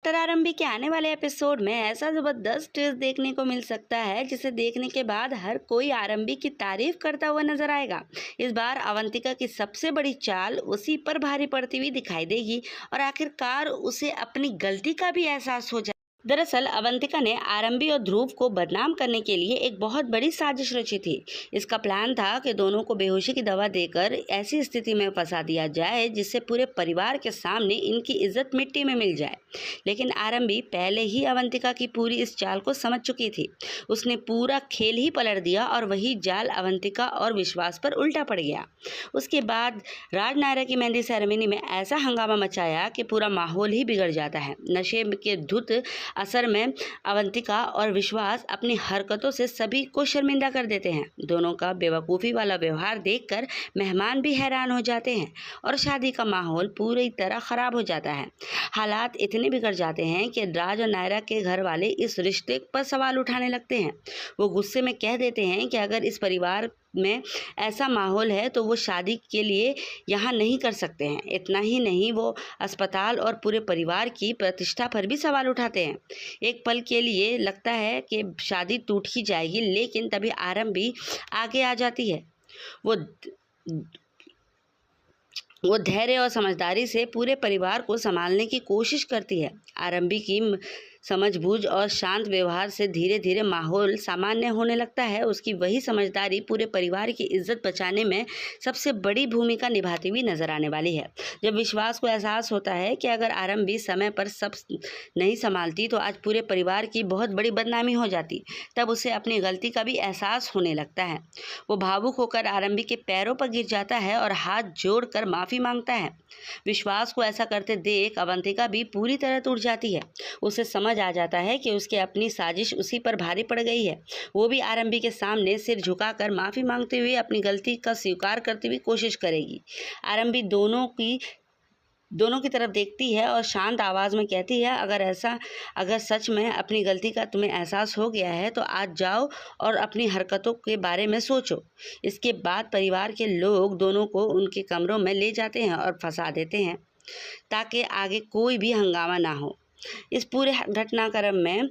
Doctor आरंभी के आने वाले एपिसोड में ऐसा जबरदस्त ट्विस्ट देखने को मिल सकता है जिसे देखने के बाद हर कोई आरंभी की तारीफ करता हुआ नजर आएगा। इस बार अवंतिका की सबसे बड़ी चाल उसी पर भारी पड़ती हुई दिखाई देगी और आखिरकार उसे अपनी गलती का भी एहसास हो जाए। दरअसल अवंतिका ने आरंभी और ध्रुव को बदनाम करने के लिए एक बहुत बड़ी साजिश रची थी। इसका प्लान था कि दोनों को बेहोशी की दवा देकर ऐसी स्थिति में फंसा दिया जाए जिससे पूरे परिवार के सामने इनकी इज्जत मिट्टी में मिल जाए। लेकिन आरंभी पहले ही अवंतिका की पूरी इस चाल को समझ चुकी थी। उसने पूरा खेल ही पलट दिया और वही जाल अवंतिका और विश्वास पर उल्टा पड़ गया। उसके बाद राजनायरा की मेहंदी सेरेमनी में ऐसा हंगामा मचाया कि पूरा माहौल ही बिगड़ जाता है। नशे के धुत असर में अवंतिका और विश्वास अपनी हरकतों से सभी को शर्मिंदा कर देते हैं। दोनों का बेवकूफ़ी वाला व्यवहार देखकर मेहमान भी हैरान हो जाते हैं और शादी का माहौल पूरी तरह ख़राब हो जाता है। हालात इतने बिगड़ जाते हैं कि राज और नायरा के घर वाले इस रिश्ते पर सवाल उठाने लगते हैं। वो गुस्से में कह देते हैं कि अगर इस परिवार में ऐसा माहौल है तो वो शादी के लिए यहाँ नहीं कर सकते हैं। इतना ही नहीं, वो अस्पताल और पूरे परिवार की प्रतिष्ठा पर भी सवाल उठाते हैं। एक पल के लिए लगता है कि शादी टूट ही जाएगी, लेकिन तभी आरंभी आगे आ जाती है। वो धैर्य और समझदारी से पूरे परिवार को संभालने की कोशिश करती है। आरंभी की समझबूझ और शांत व्यवहार से धीरे धीरे माहौल सामान्य होने लगता है। उसकी वही समझदारी पूरे परिवार की इज्जत बचाने में सबसे बड़ी भूमिका निभाती हुई नजर आने वाली है। जब विश्वास को एहसास होता है कि अगर आरंभी समय पर सब नहीं संभालती तो आज पूरे परिवार की बहुत बड़ी बदनामी हो जाती, तब उसे अपनी गलती का भी एहसास होने लगता है। वो भावुक होकर आरंभी के पैरों पर गिर जाता है और हाथ जोड़कर माफ़ी मांगता है। विश्वास को ऐसा करते देख अवंतिका भी पूरी तरह टूट जाती है। उसे समझ आ जाता है कि उसकी अपनी साजिश उसी पर भारी पड़ गई है। वो भी आरंभी के सामने सिर झुकाकर माफ़ी मांगते हुए अपनी गलती का स्वीकार करते हुए कोशिश करेगी। आरंभी दोनों की तरफ देखती है और शांत आवाज़ में कहती है, अगर सच में अपनी गलती का तुम्हें एहसास हो गया है तो आज जाओ और अपनी हरकतों के बारे में सोचो। इसके बाद परिवार के लोग दोनों को उनके कमरों में ले जाते हैं और फंसा देते हैं ताकि आगे कोई भी हंगामा ना हो। इस पूरे घटनाक्रम में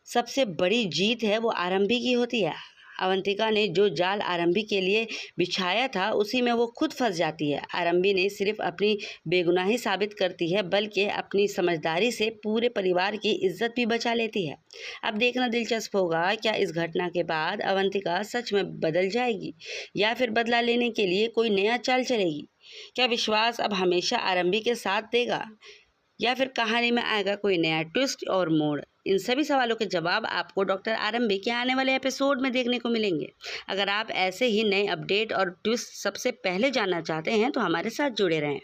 सबसे बड़ी जीत है वो आरंभी की होती है। अवंतिका ने जो जाल आरंभी के लिए बिछाया था उसी में वो खुद फंस जाती है। आरंभी ने सिर्फ अपनी बेगुनाही साबित करती है बल्कि अपनी समझदारी से पूरे परिवार की इज्जत भी बचा लेती है। अब देखना दिलचस्प होगा, क्या इस घटना के बाद अवंतिका सच में बदल जाएगी या फिर बदला लेने के लिए कोई नया चाल चलेगी। क्या विश्वास अब हमेशा आरंभी के साथ देगा या फिर कहानी में आएगा कोई नया ट्विस्ट और मोड़। इन सभी सवालों के जवाब आपको डॉक्टर आरंभी के आने वाले एपिसोड में देखने को मिलेंगे। अगर आप ऐसे ही नए अपडेट और ट्विस्ट सबसे पहले जानना चाहते हैं तो हमारे साथ जुड़े रहें।